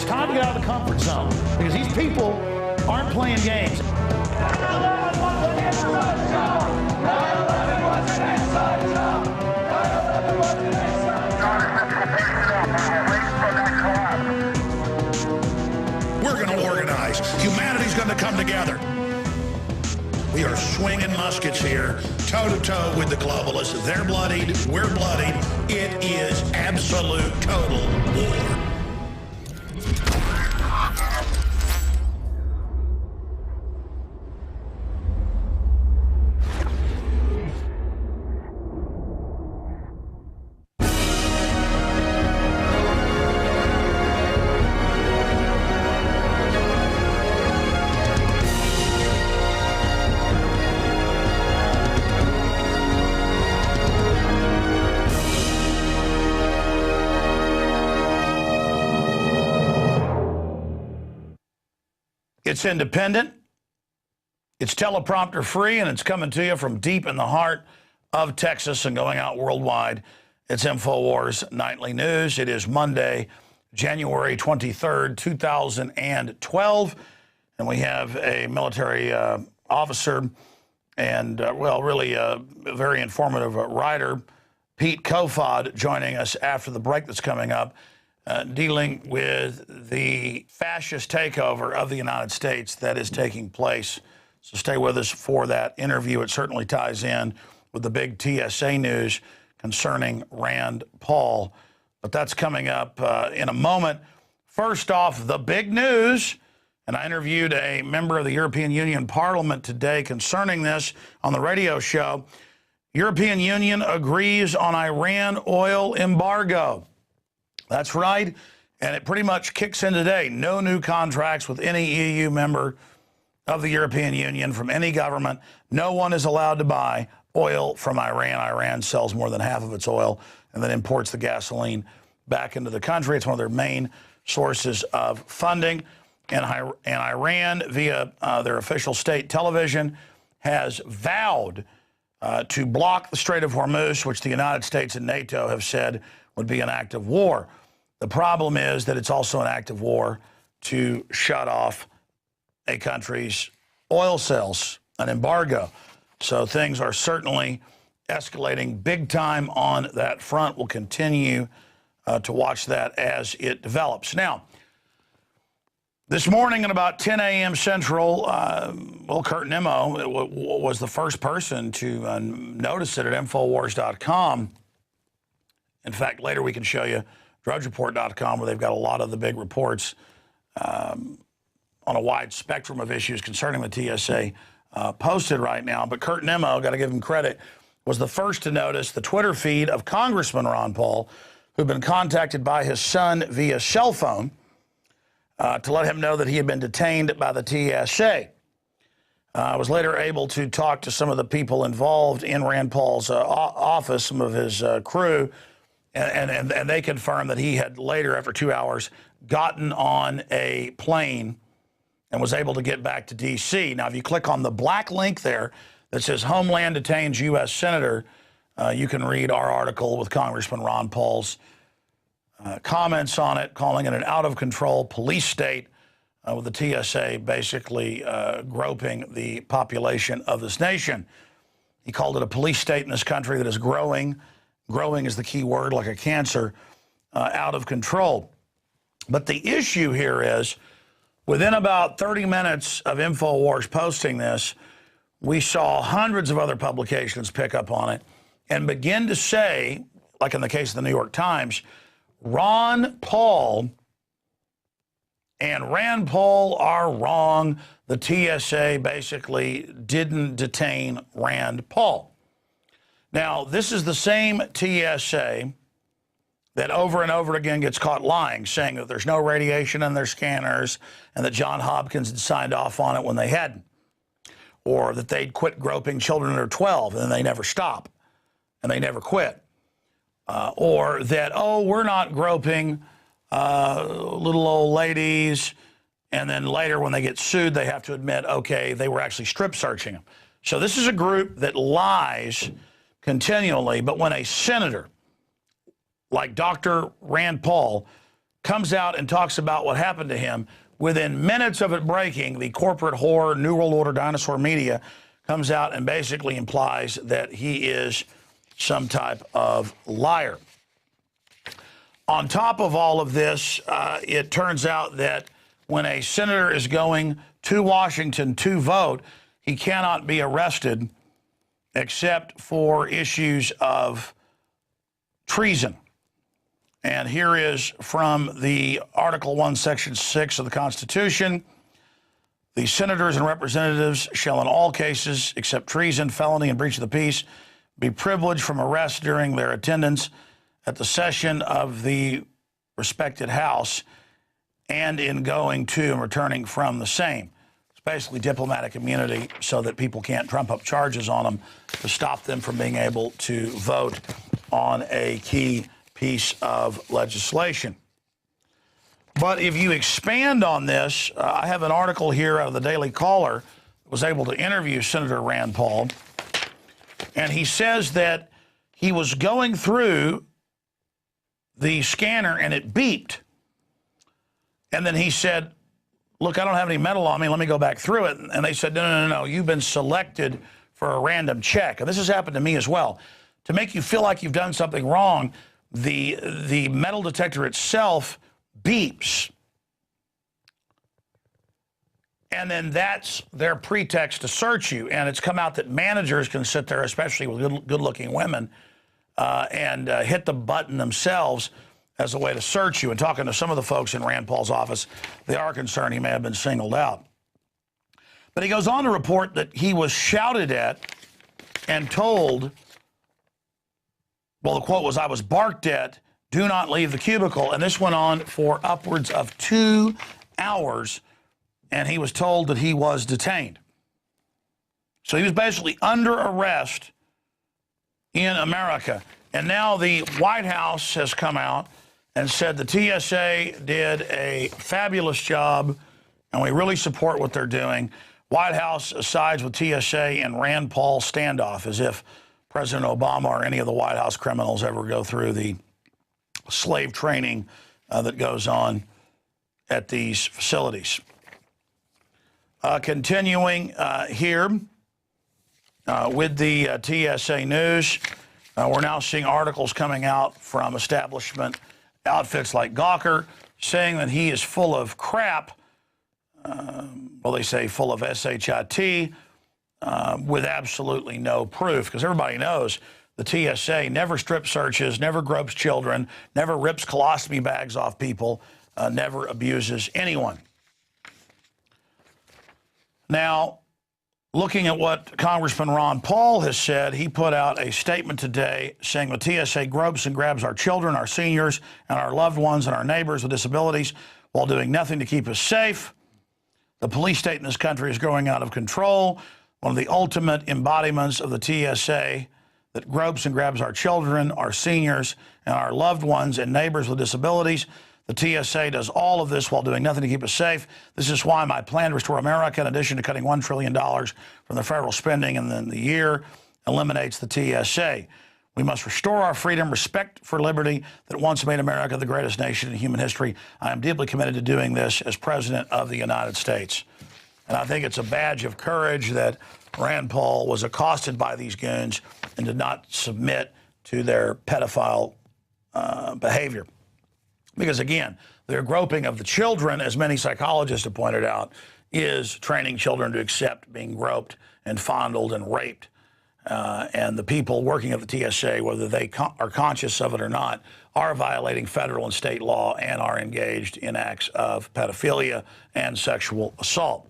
It's time to get out of the comfort zone because these people aren't playing games. We're going to organize. Humanity's going to come together. We are swinging muskets here, toe-to-toe with the globalists. They're bloodied, we're bloodied. It is absolute, total war. It's independent, it's teleprompter free, and it's coming to you from deep in the heart of Texas and going out worldwide. It's INFOWARS Nightly News. It is Monday, January 23rd, 2012, and we have a military officer and, well, really a very informative writer, Pete Kofod, joining us after the break that's coming up. Dealing with the fascist takeover of the United States that is taking place. So stay with us for that interview. It certainly ties in with the big TSA news concerning Rand Paul. But that's coming up in a moment. First off, the big news. And I interviewed a member of the European Union Parliament today concerning this on the radio show. European Union agrees on Iran oil embargo. That's right, and it pretty much kicks in today. No new contracts with any EU member of the European Union from any government. No one is allowed to buy oil from Iran. Iran sells more than half of its oil and then imports the gasoline back into the country. It's one of their main sources of funding. And Iran, via their official state television, has vowed to block the Strait of Hormuz, which the United States and NATO have said would be an act of war. The problem is that it's also an act of war to shut off a country's oil sales, an embargo. So things are certainly escalating big time on that front. We'll continue to watch that as it develops. Now, this morning at about 10 a.m. Central, Kurt Nimmo was the first person to notice it at INFOWARS.com. In fact, later we can show you DrudgeReport.com, where they've got a lot of the big reports on a wide spectrum of issues concerning the TSA posted right now. But Kurt Nimmo, got to give him credit, was the first to notice the Twitter feed of Congressman Ron Paul, who'd been contacted by his son via cell phone to let him know that he had been detained by the TSA. I was later able to talk to some of the people involved in Rand Paul's office, some of his crew, and they confirmed that he had later, after 2 hours, gotten on a plane and was able to get back to D.C. Now, if you click on the black link there that says Homeland detains U.S. Senator, you can read our article with Congressman Ron Paul's comments on it, calling it an out-of-control police state with the TSA basically groping the population of this nation. He called it a police state in this country that is growing. Growing is the key word, like a cancer, out of control. But the issue here is, within about 30 minutes of INFOWARS posting this, we saw hundreds of other publications pick up on it and begin to say, like in the case of the New York Times, Ron Paul and Rand Paul are wrong. The TSA basically didn't detain Rand Paul. Now, this is the same TSA that over and over again gets caught lying, saying that there's no radiation in their scanners and that John Hopkins had signed off on it when they hadn't, or that they'd quit groping children under 12 and they never stop and they never quit, or that, oh, we're not groping little old ladies, and then later when they get sued, they have to admit, okay, they were actually strip searching them. So this is a group that lies continually, but when a senator like Dr. Rand Paul comes out and talks about what happened to him. Within minutes of it breaking, the corporate whore, New World Order, dinosaur media comes out and basically implies that he is some type of liar. On top of all of this, it turns out that when a senator is going to Washington to vote, he cannot be arrested except for issues of treason. And here is from the Article 1, Section 6 of the Constitution. The senators and representatives shall in all cases, except treason, felony, and breach of the peace, be privileged from arrest during their attendance at the session of the respected House and in going to and returning from the same. It's basically diplomatic immunity so that people can't trump up charges on them to stop them from being able to vote on a key piece of legislation. But if you expand on this, I have an article here out of the Daily Caller that was able to interview Senator Rand Paul, and he says that he was going through the scanner and it beeped. And then he said, look, I don't have any metal on me. Let me go back through it. And they said, no, you've been selected for a random check. And this has happened to me as well. To make you feel like you've done something wrong, the metal detector itself beeps. And then that's their pretext to search you. And it's come out that managers can sit there, especially with good-looking women, and hit the button themselves as a way to search you. And talking to some of the folks in Rand Paul's office, they are concerned he may have been singled out. But he goes on to report that he was shouted at and told, well, the quote was, I was barked at, do not leave the cubicle. And this went on for upwards of 2 hours, and he was told that he was detained. So he was basically under arrest in America. And now the White House has come out and said the TSA did a fabulous job, and we really support what they're doing. White House sides with TSA and Rand Paul standoff, as if President Obama or any of the White House criminals ever go through the slave training that goes on at these facilities. Continuing here with the TSA news, we're now seeing articles coming out from establishment outfits like Gawker saying that he is full of crap, well, they say full of shit, with absolutely no proof, because everybody knows the TSA never strip searches, never gropes children, never rips colostomy bags off people, never abuses anyone. Now, looking at what Congressman Ron Paul has said, he put out a statement today saying the TSA gropes and grabs our children, our seniors, and our loved ones and our neighbors with disabilities while doing nothing to keep us safe. The police state in this country is growing out of control. One of the ultimate embodiments of the TSA that gropes and grabs our children, our seniors, and our loved ones and neighbors with disabilities. The TSA does all of this while doing nothing to keep us safe. This is why my plan to restore America, in addition to cutting $1 trillion from the federal spending in the year, eliminates the TSA. We must restore our freedom, respect for liberty that once made America the greatest nation in human history. I am deeply committed to doing this as President of the United States. And I think it's a badge of courage that Rand Paul was accosted by these goons and did not submit to their pedophile behavior. Because, again, their groping of the children, as many psychologists have pointed out, is training children to accept being groped and fondled and raped. And the people working at the TSA, whether they are conscious of it or not, are violating federal and state law and are engaged in acts of pedophilia and sexual assault.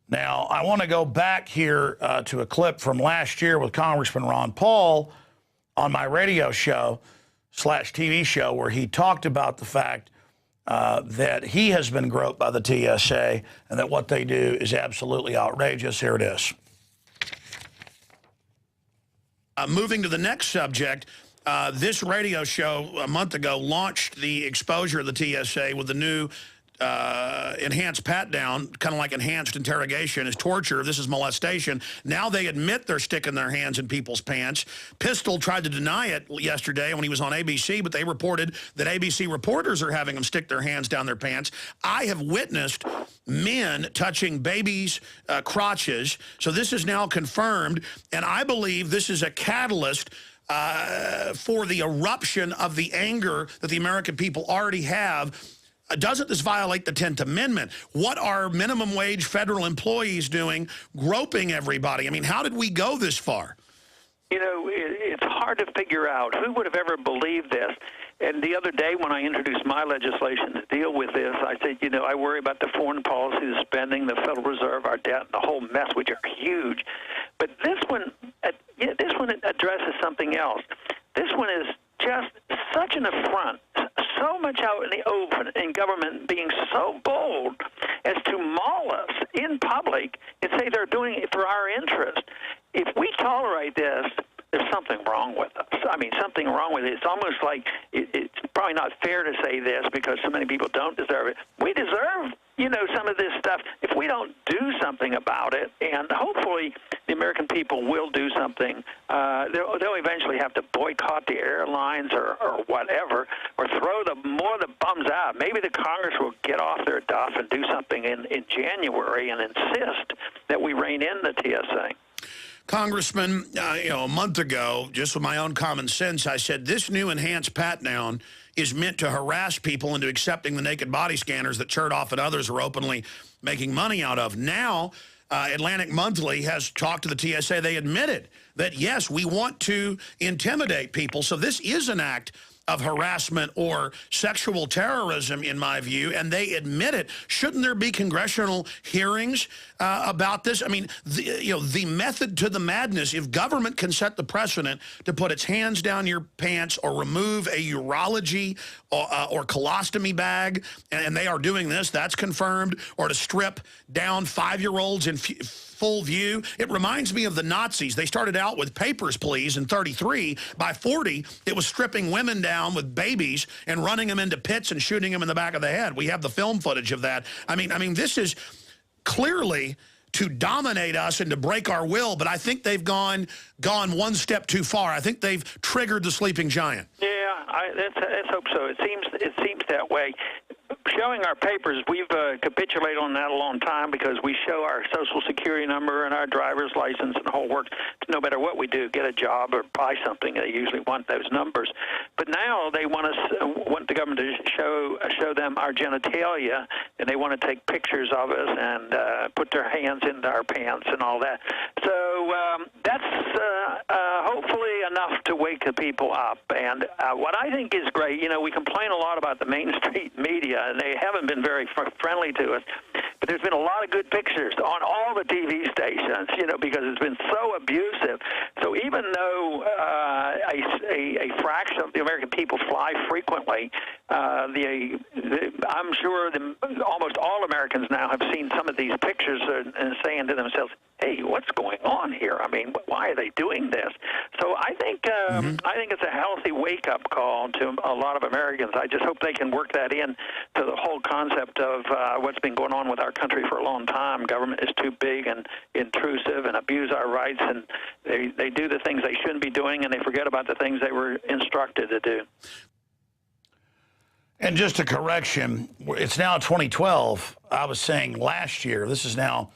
Now, I want to go back here to a clip from last year with Congressman Ron Paul on my radio show / TV show, where he talked about the fact that he has been groped by the TSA and that what they do is absolutely outrageous. Here it is. Moving to the next subject, this radio show a month ago launched the exposure of the TSA with the new enhanced pat-down, kind of like enhanced interrogation, is torture. This is molestation. Now they admit they're sticking their hands in people's pants. Pistol tried to deny it yesterday when he was on ABC, but they reported that ABC reporters are having them stick their hands down their pants. I have witnessed men touching babies' crotches, so this is now confirmed, and I believe this is a catalyst for the eruption of the anger that the American people already have. Doesn't this violate the 10th Amendment? What are minimum wage federal employees doing, groping everybody? I mean, how did we go this far? You know, it's hard to figure out. Who would have ever believed this? And the other day when I introduced my legislation to deal with this, I said, you know, I worry about the foreign policy, the spending, the Federal Reserve, our debt, and the whole mess, which are huge. But this one addresses something else. This one is just such an affront, so much out in the open, in government being so bold as to maul us in public and say they're doing it for our interest. If we tolerate this, there's something wrong with us. I mean, something wrong with it. It's almost like it's probably not fair to say this because so many people don't deserve it. We deserve, you know, some of this stuff if we don't do something about it, and hopefully the American people will do something. They'll eventually have to boycott the airlines or whatever, or throw more of the bums out. Maybe the Congress will get off their duff and do something in January and insist that we rein in the TSA. Congressman, you know, a month ago, just with my own common sense, I said this new enhanced pat-down is meant to harass people into accepting the naked body scanners that Chertoff and others are openly making money out of. Now, Atlantic Monthly has talked to the TSA. They admitted that, yes, we want to intimidate people. So this is an act of harassment or sexual terrorism, in my view, and they admit it. Shouldn't there be congressional hearings about this? I mean, the method to the madness, if government can set the precedent to put its hands down your pants or remove a urology or colostomy bag, and they are doing this, that's confirmed, or to strip down 5-year-olds in full view. It reminds me of the Nazis. They started out with papers, please, in 33. By 40, it was stripping women down with babies and running them into pits and shooting them in the back of the head. We have the film footage of that. I mean, this is clearly to dominate us and to break our will, but I think they've gone one step too far. I think they've triggered the sleeping giant. Yeah, let's hope so. It seems that way. Showing our papers, we've capitulated on that a long time because we show our Social Security number and our driver's license and the whole works. No matter what we do, get a job or buy something, they usually want those numbers. But now they want the government to show them our genitalia, and they want to take pictures of us and put their hands into our pants and all that. So that's hopefully enough to wake the people up. And what I think is great, you know, we complain a lot about the Main Street media, and they haven't been very friendly to us. But there's been a lot of good pictures on all the TV stations, you know, because it's been so abusive. So even though a fraction of the American people fly frequently, I'm sure almost all Americans now have seen some of these pictures and saying to themselves, hey, what's going on here? I mean, why are they doing this? So I think it's a healthy wake-up call to a lot of Americans. I just hope they can work that in to the whole concept of what's been going on with our country for a long time. Government is too big and intrusive and abuse our rights, and they do the things they shouldn't be doing, and they forget about the things they were instructed to do. And just a correction, it's now 2012. I was saying last year, this is now